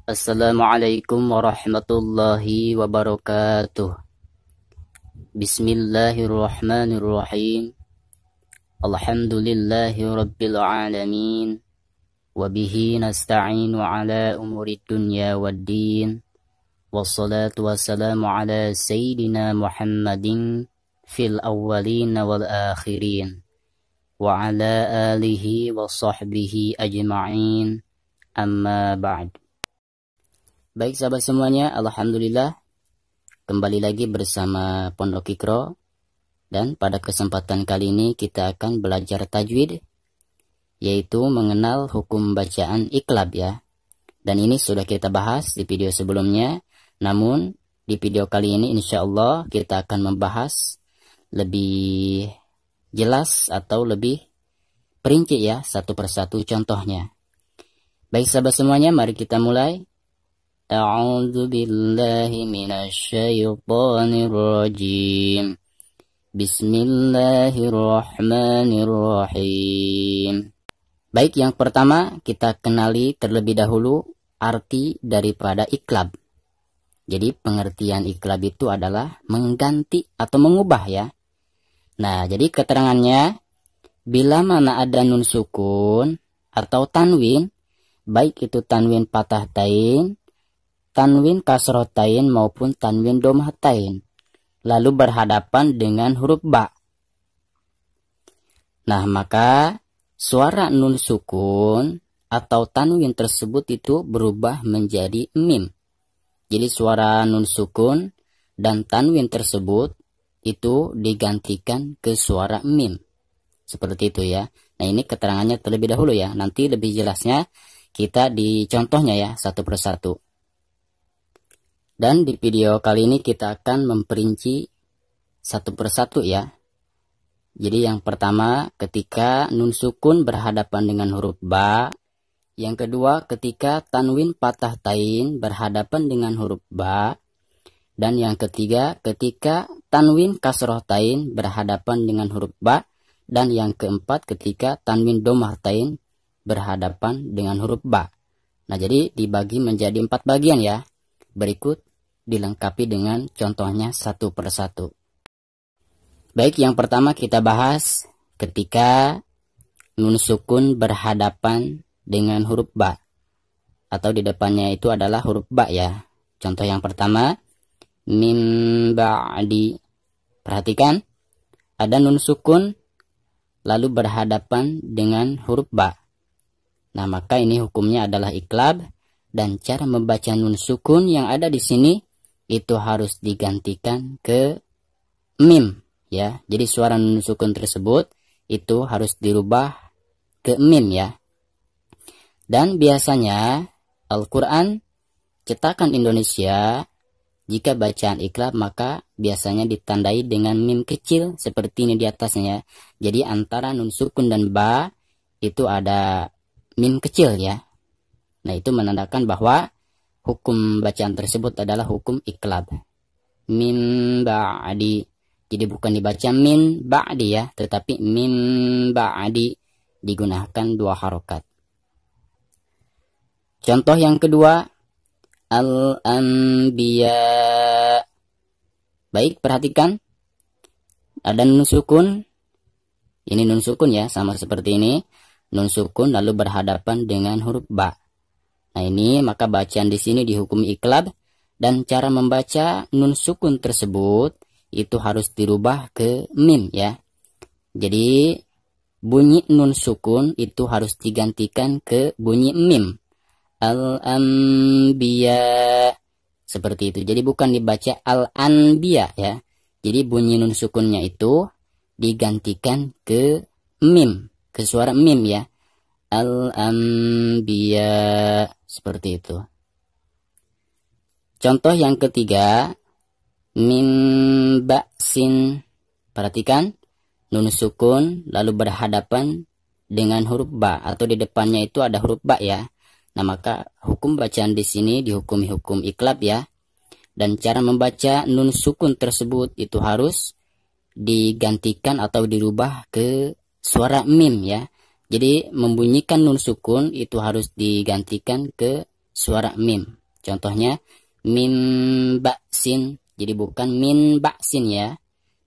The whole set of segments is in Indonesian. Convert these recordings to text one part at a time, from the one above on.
Assalamualaikum warahmatullahi wabarakatuh. Bismillahirrahmanirrahim. Alhamdulillahi rabbil alamin. Wabihi nasta'inu ala umuri dunya waddin. Wassalatu wassalamu ala sayyidina Muhammadin fil awwalin wal akhirin. Wa ala alihi wa sahbihi ajma'in. Amma ba'd. Baik sahabat semuanya, alhamdulillah kembali lagi bersama Pondok Iqra, dan pada kesempatan kali ini kita akan belajar tajwid, yaitu mengenal hukum bacaan iqlab ya. Dan ini sudah kita bahas di video sebelumnya, namun di video kali ini insya Allah kita akan membahas lebih jelas atau lebih perinci ya, satu persatu contohnya. Baik sahabat semuanya, mari kita mulai. A'udzu billahi minasyaitonir rajim. Bismillahirrahmanirrahim. Baik, yang pertama kita kenali terlebih dahulu arti daripada iqlab. Jadi pengertian iqlab itu adalah mengganti atau mengubah ya. Nah, jadi keterangannya, bila mana ada nun sukun atau tanwin, baik itu tanwin patah tain, tanwin kasrotain maupun tanwin domhatain, lalu berhadapan dengan huruf ba. Nah, maka suara nun sukun atau tanwin tersebut itu berubah menjadi mim. Jadi suara nun sukun dan tanwin tersebut itu digantikan ke suara mim. Seperti itu ya. Nah, ini keterangannya terlebih dahulu ya. Nanti lebih jelasnya kita di contohnya ya, satu persatu. Dan di video kali ini kita akan memperinci satu persatu ya. Jadi yang pertama ketika nun sukun berhadapan dengan huruf ba. Yang kedua ketika tanwin patah tain berhadapan dengan huruf ba. Dan yang ketiga ketika tanwin kasroh tain berhadapan dengan huruf ba. Dan yang keempat ketika tanwin domah tain berhadapan dengan huruf ba. Nah, jadi dibagi menjadi 4 bagian ya. Berikut dilengkapi dengan contohnya satu persatu. Baik, yang pertama kita bahas ketika nun sukun berhadapan dengan huruf ba, atau di depannya itu adalah huruf ba ya. Contoh yang pertama, min ba'di. Perhatikan, ada nun sukun lalu berhadapan dengan huruf ba. Nah, maka ini hukumnya adalah iqlab, dan cara membaca nun sukun yang ada di sini itu harus digantikan ke mim ya. Jadi suara nun sukun tersebut itu harus dirubah ke mim ya. Dan biasanya Al-Quran cetakan Indonesia jika bacaan iqlab maka biasanya ditandai dengan mim kecil seperti ini di atasnya. Jadi antara nun sukun dan ba itu ada mim kecil ya. Nah, itu menandakan bahwa hukum bacaan tersebut adalah hukum iqlab. Min ba'di. Jadi bukan dibaca min ba'di ya, tetapi min ba'di, digunakan 2 harokat. Contoh yang kedua, al-anbiya. Baik, perhatikan. Ada nun sukun. Ini nun sukun ya, sama seperti ini. Nun sukun lalu berhadapan dengan huruf ba. Nah, ini maka bacaan di sini dihukum iqlab, dan cara membaca nun sukun tersebut itu harus dirubah ke mim ya. Jadi bunyi nun sukun itu harus digantikan ke bunyi mim. Al-anbiya. Seperti itu. Jadi bukan dibaca al-anbiya ya. Jadi bunyi nun sukunnya itu digantikan ke mim, ke suara mim ya. Al-anbiya. Seperti itu. Contoh yang ketiga, min ba'sin. Perhatikan, nun sukun lalu berhadapan dengan huruf ba, atau di depannya itu ada huruf ba ya. Nah, maka hukum bacaan di sini dihukumi hukum iqlab ya. Dan cara membaca nun sukun tersebut itu harus digantikan atau dirubah ke suara mim ya. Jadi membunyikan nun sukun itu harus digantikan ke suara mim. Contohnya mim baksin. Jadi bukan min baksin ya.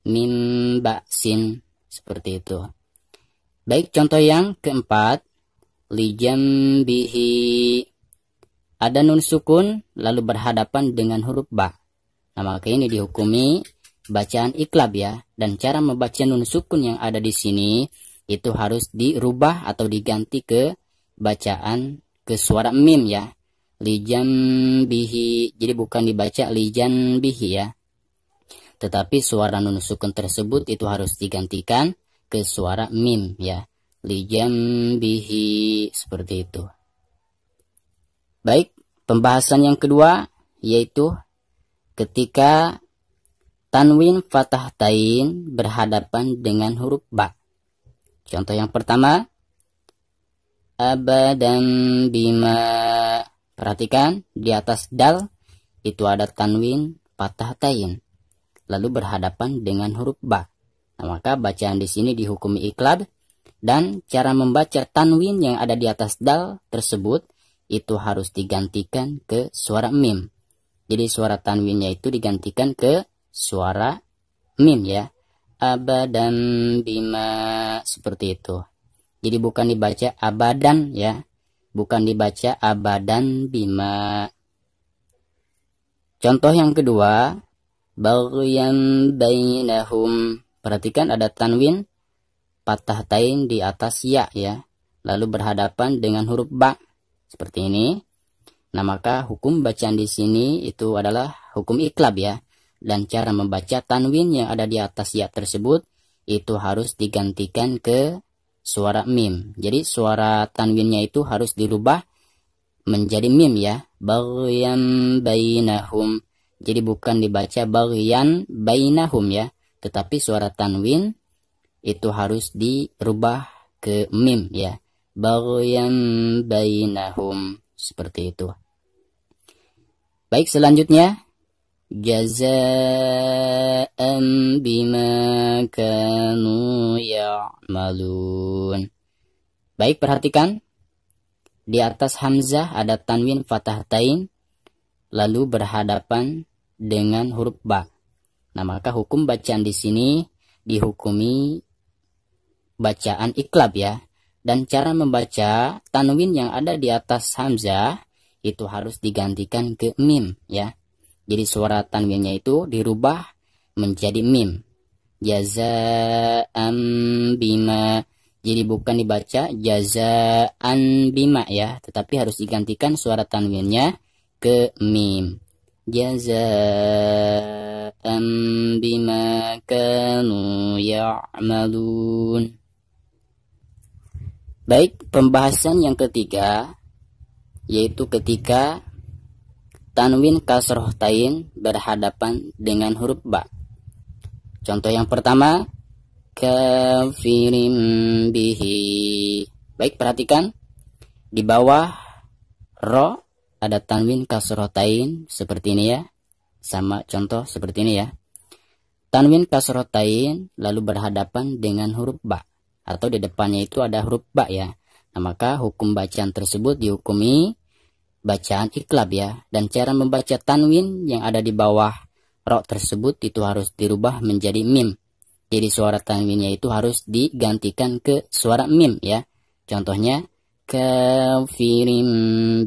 Mim baksin. Seperti itu. Baik, contoh yang keempat. Lijambihi. Ada nun sukun lalu berhadapan dengan huruf ba. Nah, maka ini dihukumi bacaan iklab ya. Dan cara membaca nun sukun yang ada di sini itu harus dirubah atau diganti ke bacaan ke suara mim ya. Lijambihi. Jadi bukan dibaca lijanbihi ya. Tetapi suara nun sukun tersebut itu harus digantikan ke suara mim ya. Lijambihi. Seperti itu. Baik, pembahasan yang kedua yaitu ketika tanwin fathah tain berhadapan dengan huruf ba. Contoh yang pertama, abadan bima. Perhatikan di atas dal itu ada tanwin fathah tain lalu berhadapan dengan huruf ba. Nah, maka bacaan di sini dihukumi iklab dan cara membaca tanwin yang ada di atas dal tersebut itu harus digantikan ke suara mim. Jadi suara tanwinnya itu digantikan ke suara mim ya. Abadan bima. Seperti itu. Jadi bukan dibaca abadan ya. Bukan dibaca abadan bima. Contoh yang kedua. Baghyan bainahum. Perhatikan ada tanwin fathah tain di atas ya ya. Lalu berhadapan dengan huruf ba. Seperti ini. Nah, maka hukum bacaan di sini itu adalah hukum iklab ya. Dan cara membaca tanwin yang ada di atas ya tersebut itu harus digantikan ke suara mim. Jadi suara tanwinnya itu harus dirubah menjadi mim ya. Baghyan bainahum. Jadi bukan dibaca baghyan bainahum ya. Tetapi suara tanwin itu harus dirubah ke mim ya. Baghyan bainahum. Seperti itu. Baik, selanjutnya. Jaza'an bima kanu ya'malun. Baik, perhatikan. Di atas hamzah ada tanwin fathah tain. Lalu berhadapan dengan huruf ba. Nah, maka hukum bacaan di sini dihukumi bacaan iklab ya. Dan cara membaca tanwin yang ada di atas hamzah itu harus digantikan ke mim ya. Jadi suara tanwinnya itu dirubah menjadi mim. Jaza'an bima. Jadi bukan dibaca jaza'an bima ya. Tetapi harus digantikan suara tanwinnya ke mim. Jaza'an bima kanu ya'malun. Baik, pembahasan yang ketiga yaitu ketika tanwin kasroh tain berhadapan dengan huruf ba. Contoh yang pertama, kafirin bihi. Baik, perhatikan di bawah ro ada tanwin kasroh tain seperti ini ya. Sama contoh seperti ini ya. Tanwin kasroh tain lalu berhadapan dengan huruf ba. Atau di depannya itu ada huruf ba ya. Nah, maka hukum bacaan tersebut dihukumi bacaan iklab ya. Dan cara membaca tanwin yang ada di bawah ro tersebut itu harus dirubah menjadi mim. Jadi suara tanwinnya itu harus digantikan ke suara mim ya. Contohnya kafirin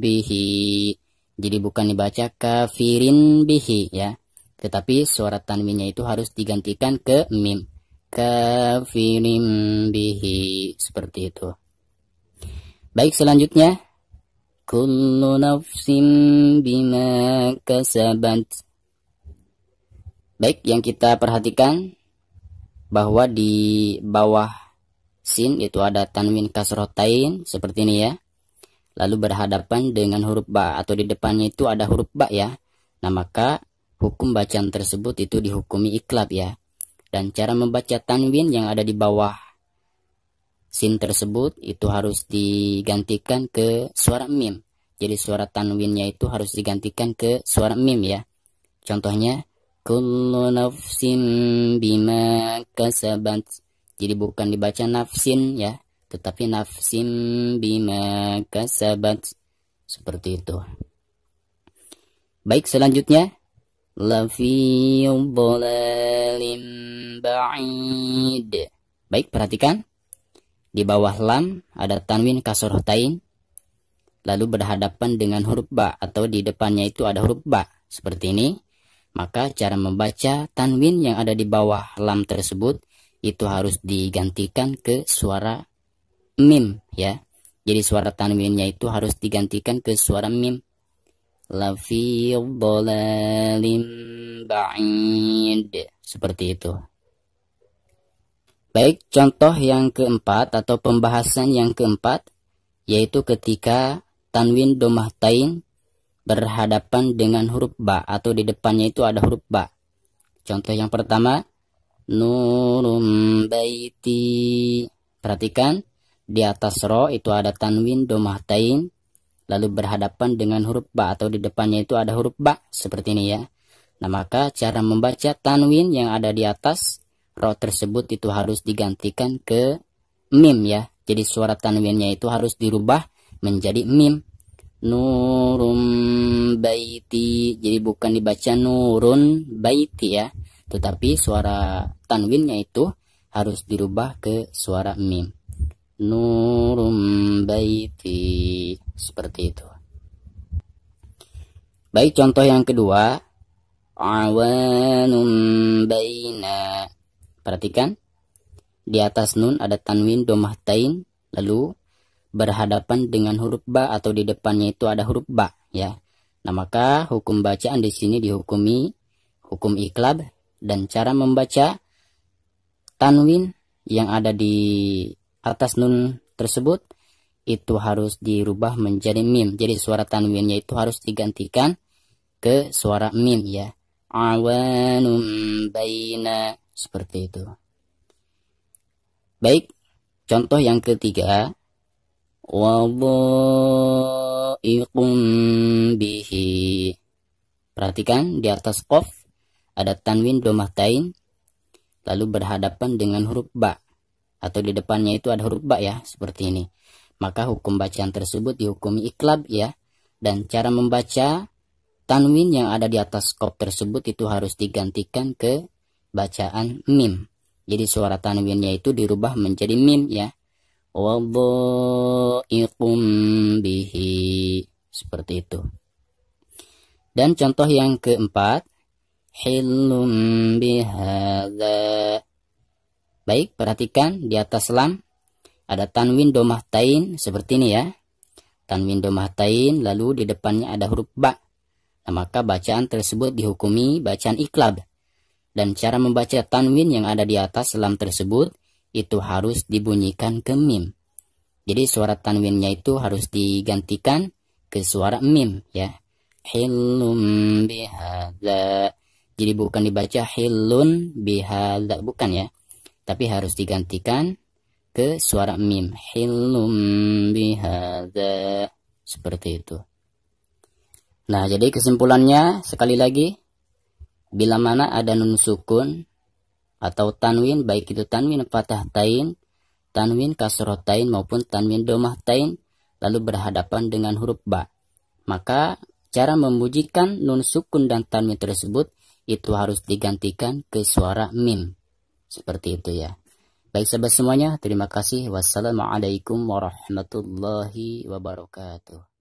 bihi. Jadi bukan dibaca kafirin bihi ya. Tetapi suara tanwinnya itu harus digantikan ke mim. Kafirin bihi. Seperti itu. Baik, selanjutnya. Kullu nafsin bima kasabat. Baik, yang kita perhatikan bahwa di bawah sin itu ada tanwin kasroh tain seperti ini ya. Lalu berhadapan dengan huruf ba atau di depannya itu ada huruf ba ya. Nah, maka hukum bacaan tersebut itu dihukumi iklab ya. Dan cara membaca tanwin yang ada di bawah sin tersebut itu harus digantikan ke suara mim. Jadi suara tanwinnya itu harus digantikan ke suara mim ya. Contohnya kullu nafsin bima kasabat. Jadi bukan dibaca nafsin ya, tetapi nafsin bima kasabat. Seperti itu. Baik, selanjutnya lafi dhalalin ba'id. Baik, perhatikan di bawah lam ada tanwin kasrotain lalu berhadapan dengan huruf ba atau di depannya itu ada huruf ba seperti ini. Maka cara membaca tanwin yang ada di bawah lam tersebut itu harus digantikan ke suara mim ya. Jadi suara tanwinnya itu harus digantikan ke suara mim. Lafi dhalalin ba'id. Seperti itu. Baik, contoh yang keempat atau pembahasan yang keempat yaitu ketika tanwin domahtain berhadapan dengan huruf ba atau di depannya itu ada huruf ba. Contoh yang pertama, nurum baiti. Perhatikan di atas ro itu ada tanwin domahtain lalu berhadapan dengan huruf ba atau di depannya itu ada huruf ba seperti ini ya. Nah, maka cara membaca tanwin yang ada di atas ro tersebut itu harus digantikan ke mim ya. Jadi suara tanwinnya itu harus dirubah menjadi mim. Nurum baiti. Jadi bukan dibaca nurun baiti ya. Tetapi suara tanwinnya itu harus dirubah ke suara mim. Nurum baiti. Seperti itu. Baik, contoh yang kedua. Awanum baina. Perhatikan. Di atas nun ada tanwin domahtain. Lalu berhadapan dengan huruf ba atau di depannya itu ada huruf ba ya. Nah, maka hukum bacaan di sini dihukumi hukum iklab dan cara membaca tanwin yang ada di atas nun tersebut itu harus dirubah menjadi mim. Jadi suara tanwinnya itu harus digantikan ke suara mim ya. Awanum baina seperti itu. Baik, contoh yang ketiga. Wadha'iqum bihi. Perhatikan di atas qaf ada tanwin domahtain lalu berhadapan dengan huruf ba atau di depannya itu ada huruf ba ya, seperti ini. Maka hukum bacaan tersebut dihukumi iklab ya. Dan cara membaca tanwin yang ada di atas qaf tersebut itu harus digantikan ke bacaan mim. Jadi suara tanwinnya itu dirubah menjadi mim ya. Wadha'iqum bihi. Seperti itu. Dan contoh yang keempat, hillum bihadza. Baik, perhatikan di atas lam ada tanwin domahtain seperti ini ya. Tanwin domahtain lalu di depannya ada huruf ba. Nah, maka bacaan tersebut dihukumi bacaan iklab. Dan cara membaca tanwin yang ada di atas lam tersebut itu harus dibunyikan ke mim. Jadi suara tanwinnya itu harus digantikan ke suara mim ya. Hillum bihadza. Jadi bukan dibaca hillun bihadza, bukan ya. Tapi harus digantikan ke suara mim. Hillum bihadza. Seperti itu. Nah, jadi kesimpulannya sekali lagi, bila mana ada nun sukun atau tanwin, baik itu tanwin fathahtain, tanwin kasrotain maupun tanwin domahtain, lalu berhadapan dengan huruf ba, maka cara membujikan nun sukun dan tanwin tersebut itu harus digantikan ke suara mim. Seperti itu ya. Baik sahabat semuanya, terima kasih. Wassalamualaikum warahmatullahi wabarakatuh.